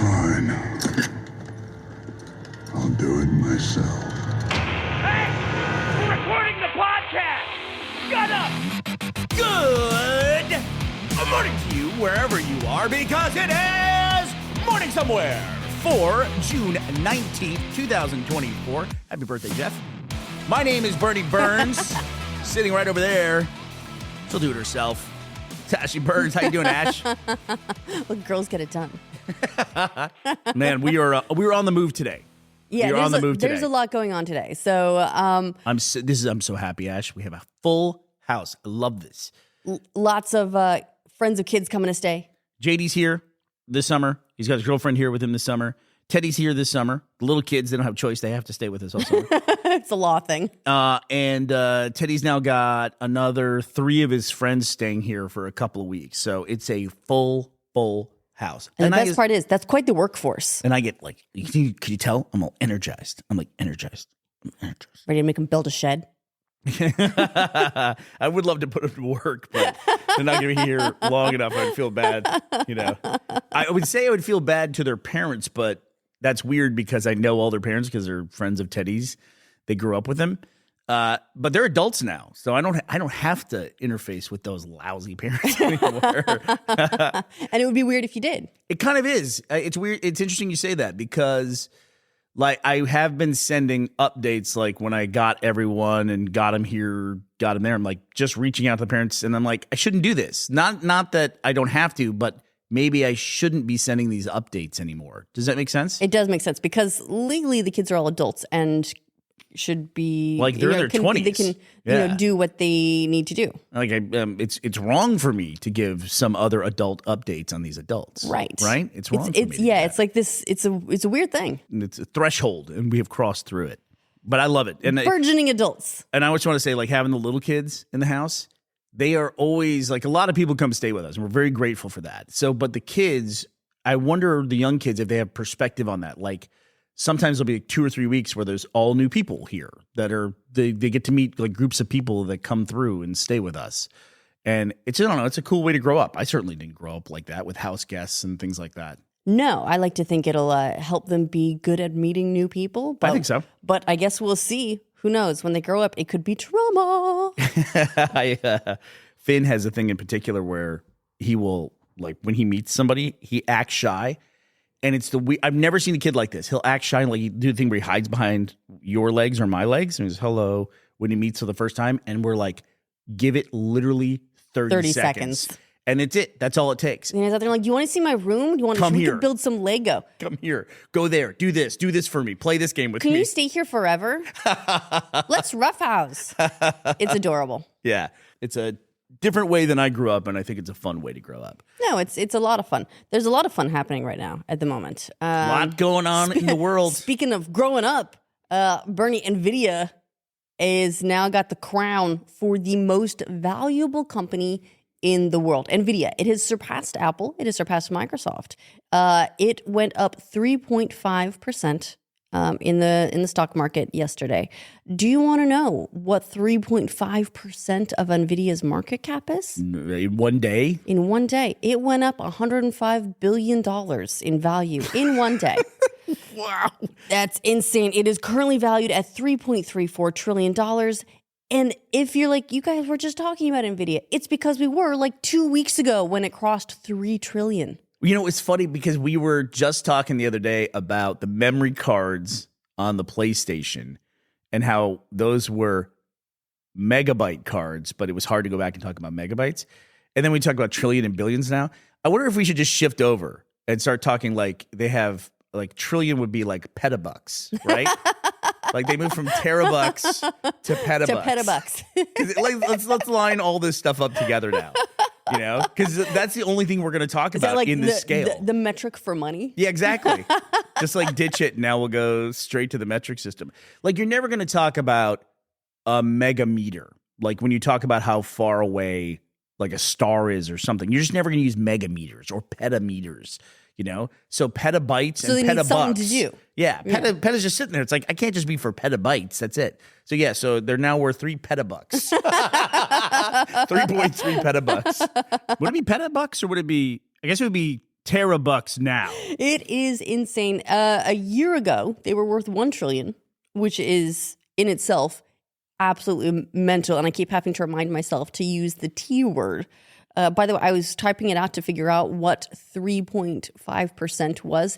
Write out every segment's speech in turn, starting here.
Fine. I'll do it myself. Hey! We're recording the podcast! Shut up! Good morning to you, wherever you are, because it is Morning Somewhere for June 19th, 2024. Happy birthday, Jeff. My name is Bernie Burns, sitting right over there. She'll do it herself. It's Ashley Burns. How you doing, Ash? Well, girls get it done. Man, we are on the move today. Yeah, we are on the move today. There's a lot going on today. So I'm so happy, Ash. We have a full house. I love this. Lots of friends of kids coming to stay. JD's here this summer. He's got his girlfriend here with him this summer. Teddy's here this summer. The little kids, they don't have a choice. They have to stay with us all summer. It's a law thing. And Teddy's now got another 3 of his friends staying here for a couple of weeks. So it's a full house. And the best part is, that's quite the workforce. And I get like, could you tell? I'm all energized. I'm like, energized. Ready to make them build a shed? I would love to put them to work, but they're not going to be here long enough. I'd feel bad, I would say I would feel bad to their parents, but that's weird because I know all their parents because they're friends of Teddy's. They grew up with him, but they're adults now, so I don't have to interface with those lousy parents anymore. And it would be weird if you did. It kind of is. It's weird. It's interesting you say that because, like, I have been sending updates, like when I got everyone and got them here, got them there. I'm like just reaching out to the parents, and I'm like, I shouldn't do this. Not that I don't have to, but maybe I shouldn't be sending these updates anymore. Does that make sense? It does make sense because legally the kids are all adults and should be like they're in their 20s. They can do what they need to do. Like it's wrong for me to give some other adult updates on these adults. Right. It's wrong. It's like this. It's a weird thing. And it's a threshold, and we have crossed through it. But I love it. And burgeoning adults. And I just want to say, like, having the little kids in the house, they are always like, a lot of people come stay with us, and we're very grateful for that. So, but the kids, I wonder the young kids if they have perspective on that. Like, sometimes there'll be like 2 or 3 weeks where there's all new people here that are they get to meet like groups of people that come through and stay with us. And it's a cool way to grow up. I certainly didn't grow up like that with house guests and things like that. No, I like to think it'll help them be good at meeting new people. But, I think so. But I guess we'll see. Who knows? When they grow up, it could be trauma. Finn has a thing in particular where he will, like, when he meets somebody, he acts shy. And it's I've never seen a kid like this. He'll act shy, like he do the thing where he hides behind your legs or my legs, and he's hello when he meets for the first time, and we're like, give it literally 30 seconds. And it's it. That's all it takes. And he's out there like, do you want to see my room? Do you want to build some Lego? Come here. Go there. Do this for me. Play this game with me. Can you stay here forever? Let's roughhouse. It's adorable. Yeah. It's a different way than I grew up, and I think it's a fun way to grow up. No, it's a lot of fun. There's a lot of fun happening right now at the moment. A lot going on in the world. Speaking of growing up, Bernie, NVIDIA is now got the crown for the most valuable company in the world. NVIDIA. It has surpassed Apple. It has surpassed Microsoft. It went up 3.5%. In the stock market yesterday. Do you want to know what 3.5% of NVIDIA's market cap is? In one day? In one day. It went up $105 billion in value in one day. Wow. That's insane. It is currently valued at $3.34 trillion. And if you're like, you guys were just talking about NVIDIA, it's because we were like 2 weeks ago when it crossed $3 trillion. You know, it's funny because we were just talking the other day about the memory cards on the PlayStation and how those were megabyte cards, but it was hard to go back and talk about megabytes. And then we talk about trillion and billions now. I wonder if we should just shift over and start talking like they have, like trillion would be like petabucks, right? Like they moved from terabucks to petabucks. Like, let's line all this stuff up together now. Because that's the only thing we're going to talk about like in this scale. The metric for money? Yeah, exactly. Just like ditch it. Now we'll go straight to the metric system. Like you're never going to talk about a megameter. Like when you talk about how far away like a star is or something, you're just never going to use megameters or petameters. So petabytes and petabucks. Something to do. Yeah, peta's just sitting there. It's like, I can't just be for petabytes. That's it. So yeah, so they're now worth 3 petabucks. 3.3 petabucks. Would it be petabucks or would it be, I guess it would be terabucks now? It is insane. A year ago, they were worth $1 trillion, which is in itself absolutely mental. And I keep having to remind myself to use the T word. By the way, I was typing it out to figure out what 3.5% was.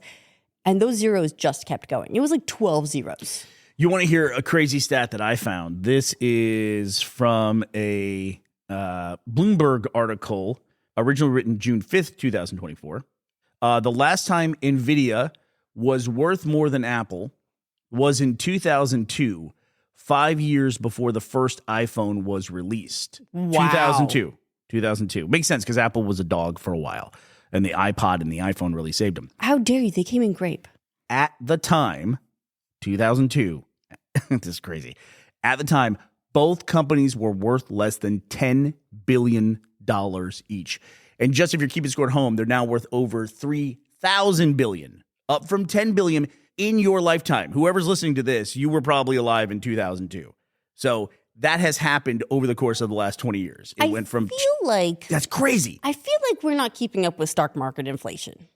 And those zeros just kept going. It was like 12 zeros. You want to hear a crazy stat that I found? This is from a Bloomberg article, originally written June 5th, 2024. The last time NVIDIA was worth more than Apple was in 2002, 5 years before the first iPhone was released. Wow. 2002. Makes sense because Apple was a dog for a while, and the iPod and the iPhone really saved them. How dare you? They came in grape. At the time, 2002, this is crazy. At the time, both companies were worth less than $10 billion each. And just if you're keeping score at home, they're now worth over $3,000 billion, up from $10 billion in your lifetime. Whoever's listening to this, you were probably alive in 2002. So that has happened over the course of the last 20 years. It went from that's crazy. I feel like we're not keeping up with stock market inflation.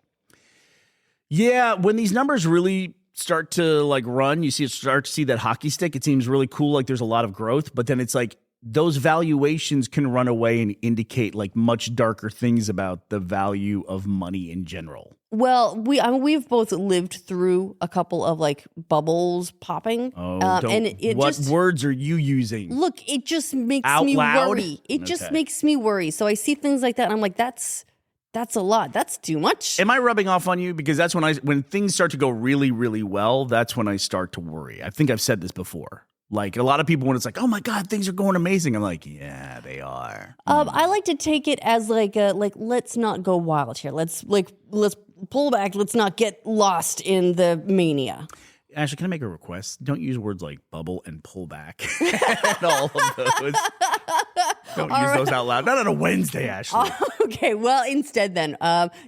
Yeah, when these numbers really start to like run, you start to see that hockey stick. It seems really cool, like there's a lot of growth, but then it's like those valuations can run away and indicate like much darker things about the value of money in general. Well, we've both lived through a couple of like bubbles popping. And what words are you using? Look, it just makes Out me loud? worry. It just makes me worry. So I see things like that and I'm like, that's a lot. That's too much. Am I rubbing off on you? Because that's when things start to go really, really well, that's when I start to worry. I think I've said this before. Like a lot of people, when it's like, oh my God, things are going amazing. I'm like, yeah, they are. I like to take it as let's not go wild here. Let's pull back. Let's not get lost in the mania. Ashley, can I make a request? Don't use words like bubble and pull back and all of those. Don't use those out loud. Not on a Wednesday, Ashley. Okay, well, instead then,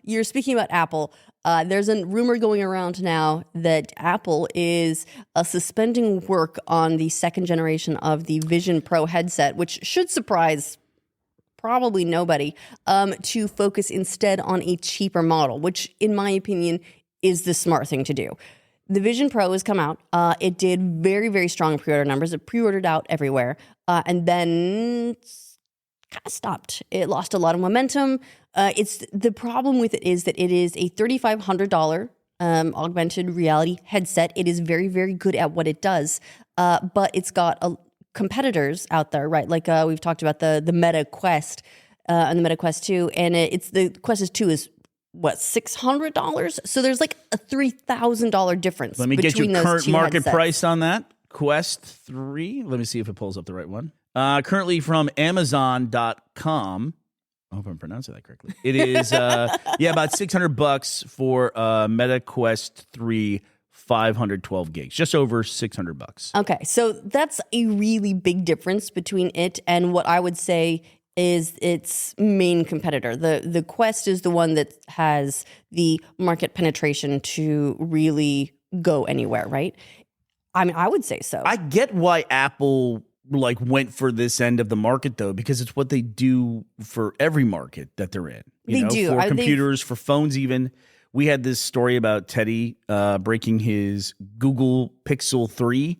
you're speaking about Apple. There's a rumor going around now that Apple is suspending work on the second generation of the Vision Pro headset, which should surprise probably nobody, to focus instead on a cheaper model, which in my opinion is the smart thing to do. The Vision Pro has come out. It did very, very strong pre-order numbers. It pre-ordered out everywhere. And then kind of stopped. It lost a lot of momentum. It's the problem with it is that it is a $3,500 augmented reality headset. It is very, very good at what it does. But it's got competitors out there, right? Like we've talked about the Meta Quest and the Meta Quest 2. And the Quest 2 is what, $600? So there's like a $3,000 difference. Let me get your current market headsets. price on that. Quest 3. Let me see if it pulls up the right one. Currently from Amazon.com. I hope I'm pronouncing that correctly. It is, about $600 for Meta Quest 3, 512 gigs, just over $600. Okay, so that's a really big difference between it and what I would say is its main competitor. The Quest is the one that has the market penetration to really go anywhere, right? I mean, I would say so. I get why Apple went for this end of the market though, because it's what they do for every market that they're in. They do. For computers, for phones even. We had this story about Teddy breaking his Google Pixel 3,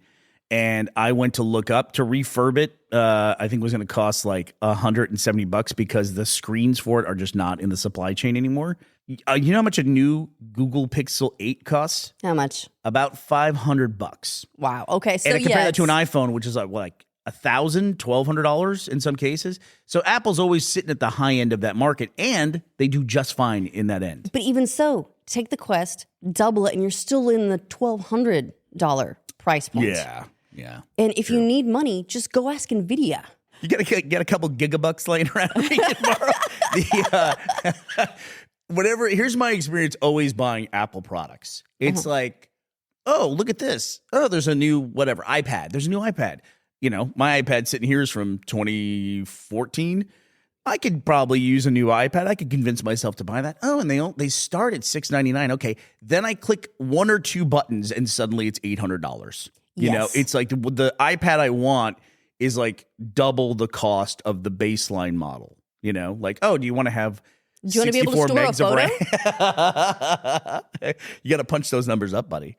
and I went to look up to refurb it. I think it was going to cost like $170 because the screens for it are just not in the supply chain anymore. You know how much a new Google Pixel 8 costs? How much? About $500. Wow. Okay. So and compare that to an iPhone, which is like $1,000, $1,200 in some cases. So Apple's always sitting at the high end of that market, and they do just fine in that end. But even so, take the Quest, double it, and you're still in the $1,200 price point. Yeah. And if you need money, just go ask NVIDIA. You gotta get a couple gigabucks laying around tomorrow. Here's my experience always buying Apple products. It's like, oh, look at this. Oh, there's a new iPad. There's a new iPad. You know, my iPad sitting here is from 2014. I could probably use a new iPad. I could convince myself to buy that. Oh, and they start at $699. Okay, then I click one or two buttons, and suddenly it's $800. You know, it's like the iPad I want is like double the cost of the baseline model. You know, like, oh, do you want to have Do you want to be able to 64 store a megs of RAM. You got to punch those numbers up, buddy.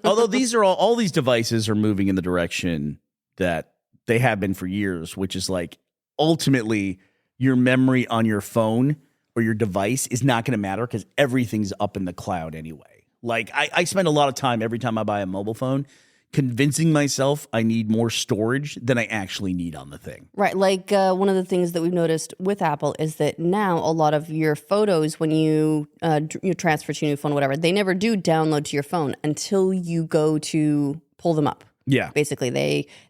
Although these are all these devices are moving in the direction that they have been for years, which is like ultimately your memory on your phone or your device is not going to matter because everything's up in the cloud anyway. Like I spend a lot of time every time I buy a mobile phone convincing myself I need more storage than I actually need on the thing. Right. Like one of the things that we've noticed with Apple is that now a lot of your photos, when you transfer to your new phone, whatever, they never do download to your phone until you go to pull them up. Yeah. Basically,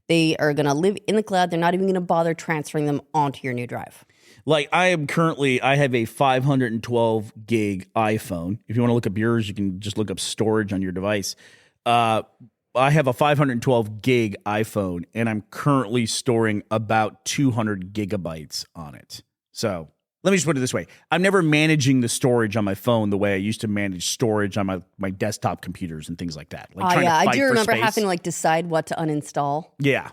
they are going to live in the cloud. They're not even going to bother transferring them onto your new drive. Like I have a 512 gig iPhone. If you want to look up yours, you can just look up storage on your device. I have a 512 gig iPhone, and I'm currently storing about 200 gigabytes on it. So let me just put it this way. I'm never managing the storage on my phone the way I used to manage storage on my desktop computers and things like that. Like trying to I fight do for remember space. having to like decide what to uninstall. Yeah.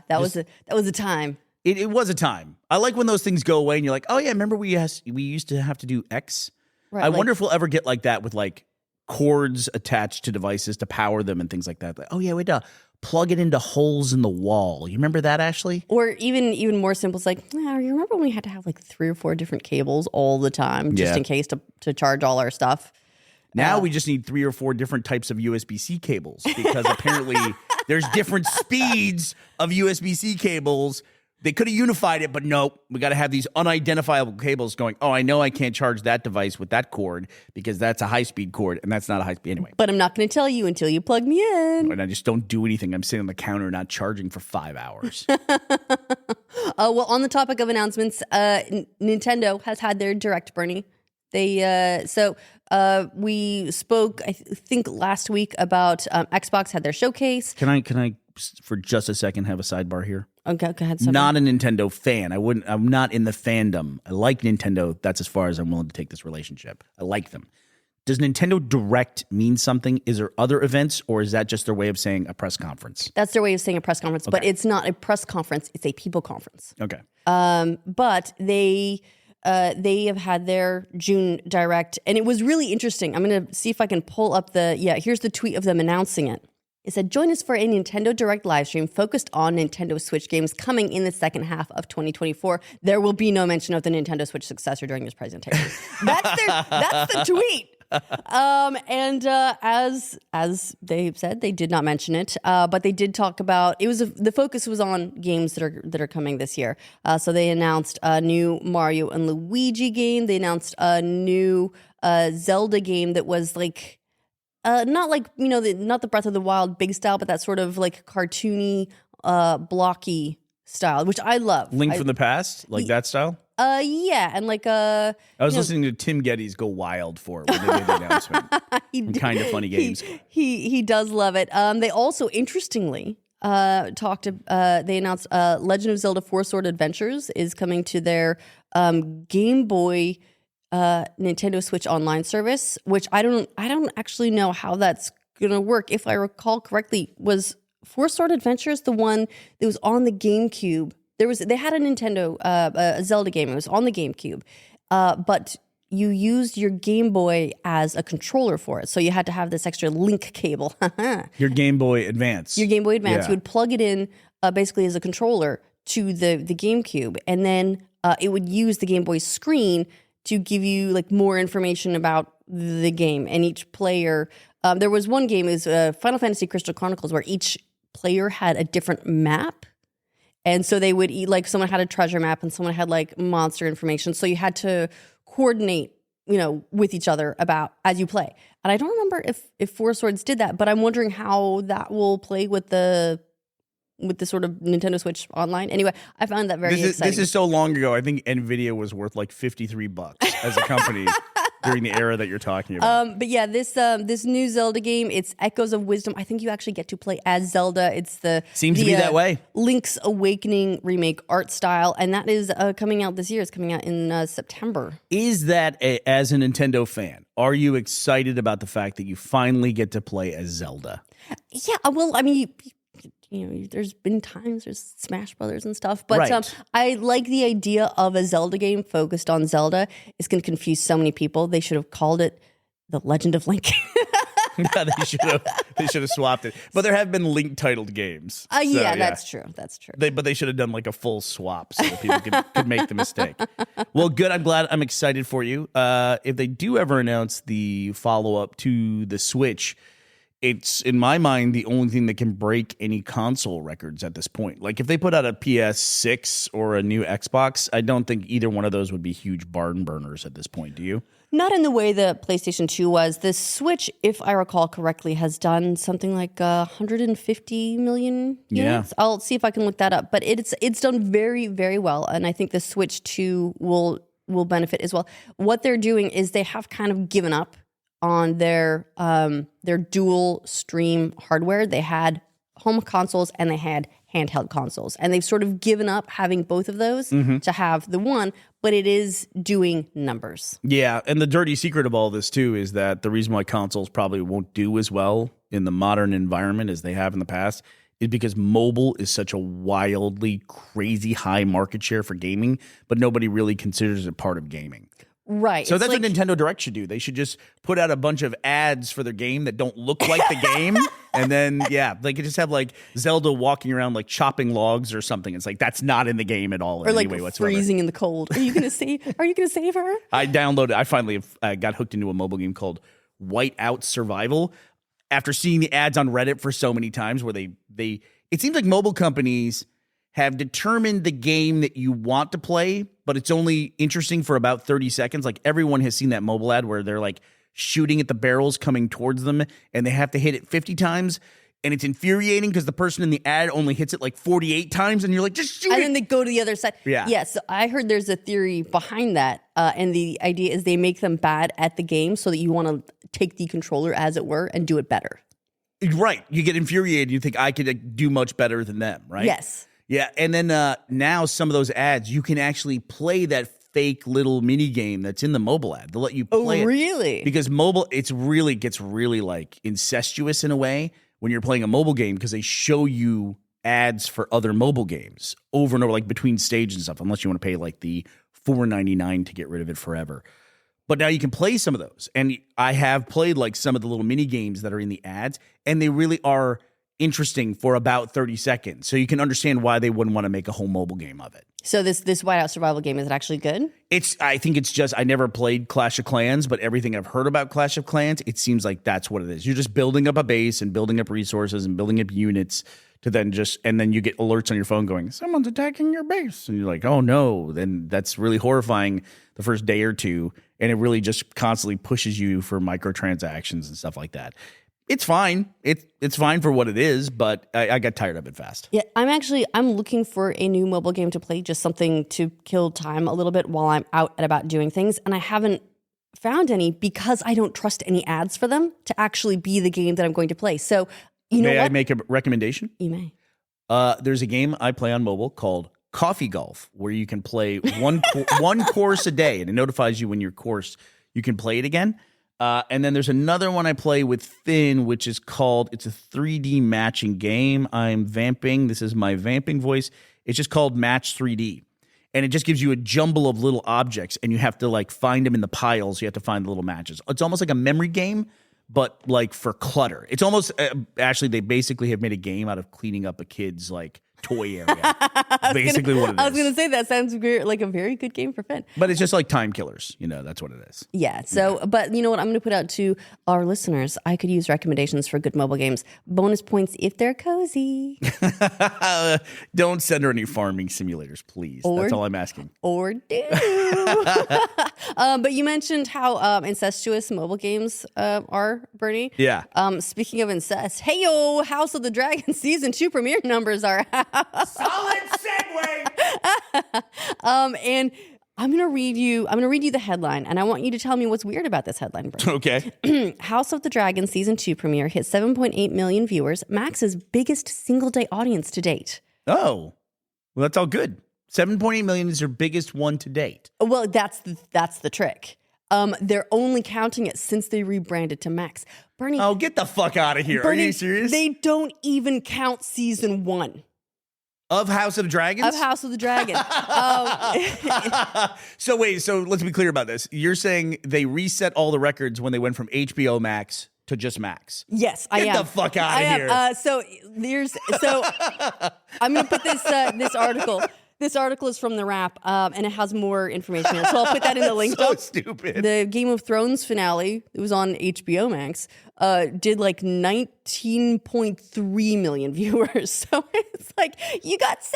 That was a time. It was a time. I like when those things go away and you're like, oh yeah, remember we used to have to do X? Right, I wonder if we'll ever get like that with like cords attached to devices to power them and things like that. Like, oh yeah, we had to plug it into holes in the wall. You remember that, Ashley? Or even more simple, it's like, you remember when we had to have like 3 or 4 different cables all the time just in case to charge all our stuff? Now we just need 3 or 4 different types of USB-C cables because apparently there's different speeds of USB-C cables. They could have unified it, but nope. We got to have these unidentifiable cables going, oh, I know I can't charge that device with that cord because that's a high-speed cord, and that's not a high-speed anyway. But I'm not going to tell you until you plug me in. And I just don't do anything. I'm sitting on the counter not charging for 5 hours. Well, on the topic of announcements, Nintendo has had their Direct, Bernie. We spoke, I think, last week about Xbox had their showcase. Can I, for just a second, have a sidebar here? Okay, go ahead. Not a Nintendo fan. I'm not in the fandom. I like Nintendo. That's as far as I'm willing to take this relationship. I like them. Does Nintendo Direct mean something? Is there other events, or is that just their way of saying a press conference? That's their way of saying a press conference, but it's not a press conference. It's a people conference. Okay. But they have had their June Direct, and it was really interesting. I'm going to see if I can pull up here's the tweet of them announcing it. It said, join us for a Nintendo Direct live stream focused on Nintendo Switch games coming in the second half of 2024. There will be no mention of the Nintendo Switch successor during this presentation. That's the tweet. As they said, they did not mention it, but they did talk about the focus was on games that are coming this year. So they announced a new Mario and Luigi game. They announced a new Zelda game that was like not like not the Breath of the Wild big style, but that sort of like cartoony, blocky style, which I love. Link from the Past, like that style. Yeah, and like I was listening to Tim Geddes go wild for it when they made the announcement. Kind of funny games. He does love it. They also interestingly they announced Legend of Zelda: Four Sword Adventures is coming to their Game Boy Nintendo Switch online service, which I don't actually know how that's gonna work. If I recall correctly, was Four Sword Adventures the one that was on the GameCube? They had a Nintendo a Zelda game. It was on the GameCube, but you used your Game Boy as a controller for it. So you had to have this extra link cable. Your Game Boy Advance. Your Game Boy Advance. Yeah. You would plug it in basically as a controller to the GameCube, and then it would use the Game Boy screen to give you like more information about the game. And each player, there was one game, is Final Fantasy Crystal Chronicles, where each player had a different map. And so they would eat, like someone had a treasure map and someone had like monster information. So you had to coordinate, with each other about as you play. And I don't remember if Four Swords did that, but I'm wondering how that will play with the sort of Nintendo Switch online. Anyway, I found that very exciting. This is so long ago. I think Nvidia was worth like $53 as a company during the era that you're talking about. But yeah, this new Zelda game, it's Echoes of Wisdom. I think you actually get to play as Zelda. It's seems to be that way. Link's Awakening remake art style, and that is coming out this year. It's coming out in September. Is that as a Nintendo fan, are you excited about the fact that you finally get to play as Zelda? Yeah, well, I mean, there's been times there's Smash Brothers and stuff, but Right. I like the idea of a Zelda game focused on Zelda. It's going to confuse so many people. They should have called it The Legend of Link. Yeah, they should have swapped it. But there have been Link titled games. So, yeah, that's true. That's true. But they should have done like a full swap so that people could make the mistake. Well, good. I'm excited for you. If they do ever announce the follow up to the Switch, it's, in my mind, the only thing that can break any console records at this point. Like if they put out a PS6 or a new Xbox, I don't think either one of those would be huge barn burners at this point. Do you? Not in the way the PlayStation 2 was. The Switch, if I recall correctly, has done something like 150 million units. Yeah. I'll see if I can look that up. But it's done very, very well. And I think the Switch 2 will benefit as well. What they're doing is they have kind of given up on their dual stream hardware. They had home consoles and they had handheld consoles. And they've sort of given up having both of those to have the one, but it is doing numbers. Yeah, and the dirty secret of all this, too, is that the reason why consoles probably won't do as well in the modern environment as they have in the past is because mobile is such a wildly crazy high market share for gaming, but nobody really considers it part of gaming. Right. So that's what Nintendo Direct should do. They should just put out a bunch of ads for their game that don't look like the game. And then, yeah, they could just have like Zelda walking around like chopping logs or something. It's like, that's not in the game at all in or like any way whatsoever. freezing in the cold. Are you going to save her? I finally got hooked into a mobile game called Whiteout Survival after seeing the ads on Reddit for so many times where it seems like mobile companies have determined the game that you want to play, but it's only interesting for about 30 seconds. Like everyone has seen that mobile ad where they're like shooting at the barrels coming towards them and they have to hit it 50 times. And it's infuriating because the person in the ad only hits it like 48 times and you're like, just shoot it. And then they go to the other side. Yeah. Yes. I heard there's a theory behind that. And the idea is they make them bad at the game so that you want to take the controller, as it were, and do it better. Right. You get infuriated. You think I could do much better than them, right? Yes. Yeah, and then now some of those ads, you can actually play that fake little mini game that's in the mobile ad. They'll let you play it. Oh, really? Because mobile, gets really like incestuous in a way when you're playing a mobile game because they show you ads for other mobile games over and over, like between stages and stuff, unless you want to pay like the $4.99 to get rid of it forever. But now you can play some of those. And I have played like some of the little mini games that are in the ads, and they really are interesting for about 30 seconds. So you can understand why they wouldn't want to make a whole mobile game of it. So this Whiteout Survival game, is it actually good? I think it's just, I never played Clash of Clans, but everything I've heard about Clash of Clans, it seems like that's what it is. You're just building up a base and building up resources and building up units to then and then you get alerts on your phone going, someone's attacking your base. And you're like, oh no. Then that's really horrifying the first day or two. And it really just constantly pushes you for microtransactions and stuff like that. It's fine. It's fine for what it is, but I got tired of it fast. Yeah, I'm looking for a new mobile game to play, just something to kill time a little bit while I'm out and about doing things. And I haven't found any because I don't trust any ads for them to actually be the game that I'm going to play. So, May I make a recommendation? You may. There's a game I play on mobile called Coffee Golf, where you can play one course a day, and it notifies you when your course, you can play it again. And then there's another one I play with Finn, which is it's a 3D matching game. I'm vamping. This is my vamping voice. It's just called Match 3D. And it just gives you a jumble of little objects, and you have to like find them in the piles. You have to find the little matches. It's almost like a memory game, but like for clutter. It's almost, actually, they basically have made a game out of cleaning up a kid's like toy area. Basically what it is. I was going to say that sounds like a very good game for Finn. But it's just like time killers. That's what it is. Yeah. So, But you know what? I'm going to put out to our listeners. I could use recommendations for good mobile games. Bonus points if they're cozy. Don't send her any farming simulators, please. That's all I'm asking. Or do. But you mentioned how incestuous mobile games are, Bernie. Yeah. Speaking of incest, hey yo, House of the Dragon season 2 premiere numbers are out. Solid segue. And I'm gonna read you the headline, and I want you to tell me what's weird about this headline, Bernie. Okay. House of the Dragon season 2 premiere hit 7.8 million viewers, Max's biggest single day audience to date. Oh, well, that's all good. 7.8 million is your biggest one to date. Well, that's the trick. They're only counting it since they rebranded to Max. Bernie, Oh, get the fuck out of here. Bernie, Are you serious? They don't even count season 1 Of House of Dragons? of House of the Dragon. So wait, so let's be clear about this. You're saying they reset all the records when they went from HBO Max to just Max. Yes, I am. Get the fuck out of here. So I'm going to put this article. This article is from the Wrap, and it has more information in it. So I'll put that in the link. So stupid. The Game of Thrones finale, it was on HBO Max, did like 19.3 million viewers. So it's like, you got 7.8,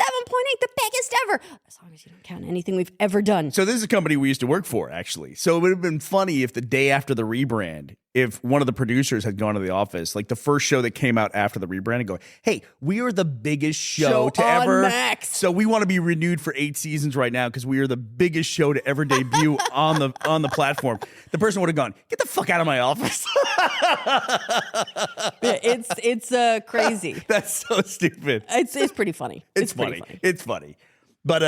the biggest ever. As long as you don't count anything we've ever done. So this is a company we used to work for, actually. So it would have been funny if the day after the rebrand, if one of the producers had gone to the office, like the first show that came out after the rebrand, and go, hey, we are the biggest show to on ever. Max. So we want to be renewed for 8 seasons right now because we are the biggest show to ever debut on the platform. The person would have gone, get the fuck out of my office. Yeah, it's crazy. That's so stupid. It's pretty funny. It's pretty funny. It's funny. But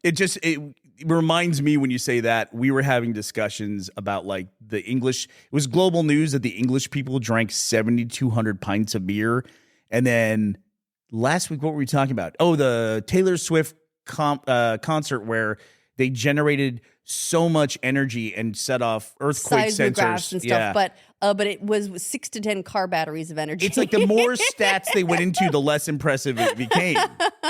it reminds me when you say that, we were having discussions about like the English. It was global news that the English people drank 7,200 pints of beer. And then last week, what were we talking about? Oh, the Taylor Swift concert where they generated so much energy and set off earthquake seismographs sensors and stuff, but it was 6 to 10 car batteries of energy. It's like the more stats they went into, the less impressive it became.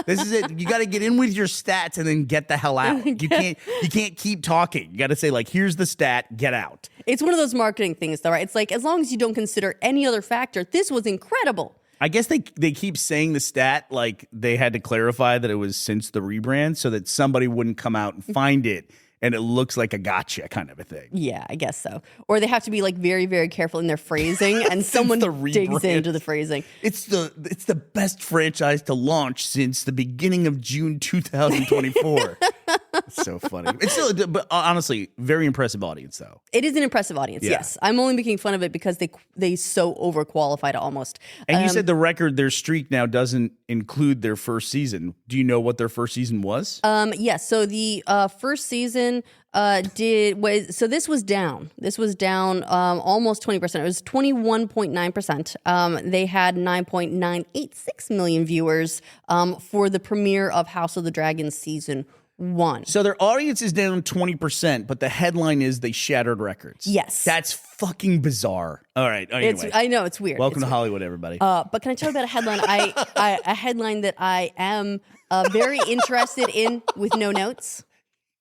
This is it. You got to get in with your stats and then get the hell out. You can't keep talking. You got to say like, here's the stat, get out. It's one of those marketing things, though, right? It's like, as long as you don't consider any other factor, this was incredible. I guess they keep saying the stat like they had to clarify that it was since the rebrand so that somebody wouldn't come out and find it. And it looks like a gotcha kind of a thing. Yeah, I guess so. Or they have to be like very, very careful in their phrasing, and someone digs into the phrasing. It's the best franchise to launch since the beginning of June 2024. It's so funny. It's still, but honestly, very impressive audience though. It is an impressive audience. Yeah. Yes, I'm only making fun of it because they so overqualified almost. And you said the record, their streak now doesn't include their first season. Do you know what their first season was? Yes. So the first season this was down. This was down almost 20%. It was 21.9%. They had 9.986 million viewers for the premiere of House of the Dragon season 1. So their audience is down 20%, but the headline is they shattered records. Yes. That's fucking bizarre. All right. Anyway. I know it's weird. Welcome to Hollywood, everybody. But can I tell you about a headline? A headline that I am very interested in with no notes.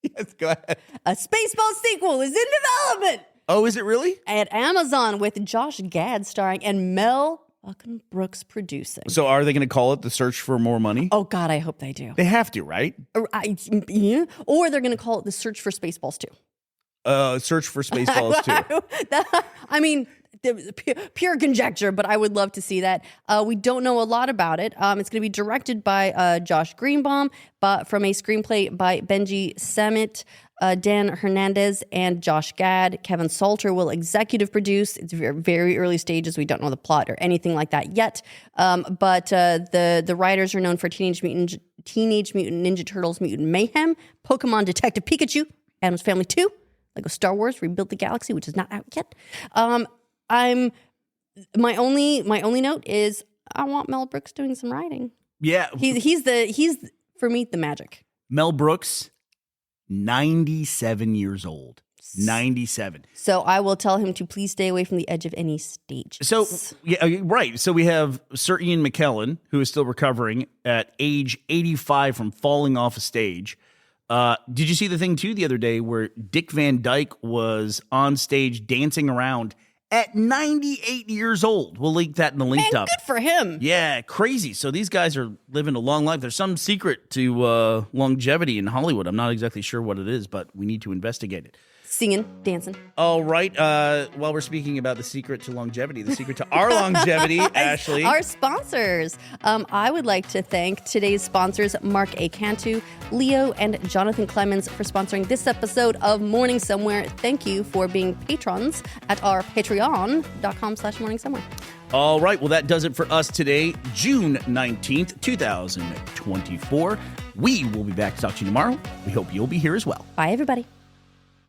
Yes, go ahead. A Spaceballs sequel is in development Oh, is it really? at Amazon with Josh Gad starring and Mel fucking Brooks producing. So are they going to call it The Search for More Money? Oh God, I hope they do. They have to, right? Yeah. Or they're going to call it The Search for Spaceballs 2. Search for Spaceballs 2. I mean, pure conjecture, but I would love to see that. We don't know a lot about it. It's going to be directed by Josh Greenbaum, but from a screenplay by Benji Samit, Dan Hernandez, and Josh Gad. Kevin Salter will executive produce. It's very, very early stages. We don't know the plot or anything like that yet. But the writers are known for Teenage Mutant Ninja Turtles Mutant Mayhem, Pokemon Detective Pikachu, Addams Family 2, Lego Star Wars Rebuild the Galaxy, which is not out yet. My only note is I want Mel Brooks doing some writing. Yeah. He's for me the magic. Mel Brooks, 97 years old. 97. So I will tell him to please stay away from the edge of any stage. So, yeah, right. So we have Sir Ian McKellen, who is still recovering at age 85 from falling off a stage. Did you see the thing, too, the other day where Dick Van Dyke was on stage dancing around at 98 years old? We'll link that in the link up. Good for him. Yeah, crazy. So these guys are living a long life. There's some secret to longevity in Hollywood. I'm not exactly sure what it is, but we need to investigate it. Singing, dancing. All right. While we're speaking about the secret to longevity, the secret to our longevity, Ashley. Our sponsors. I would like to thank today's sponsors, Mark A. Cantu, Leo, and Jonathan Clemens for sponsoring this episode of Morning Somewhere. Thank you for being patrons at our patreon.com/morningsomewhere. All right. Well, that does it for us today, June 19th, 2024. We will be back to talk to you tomorrow. We hope you'll be here as well. Bye, everybody.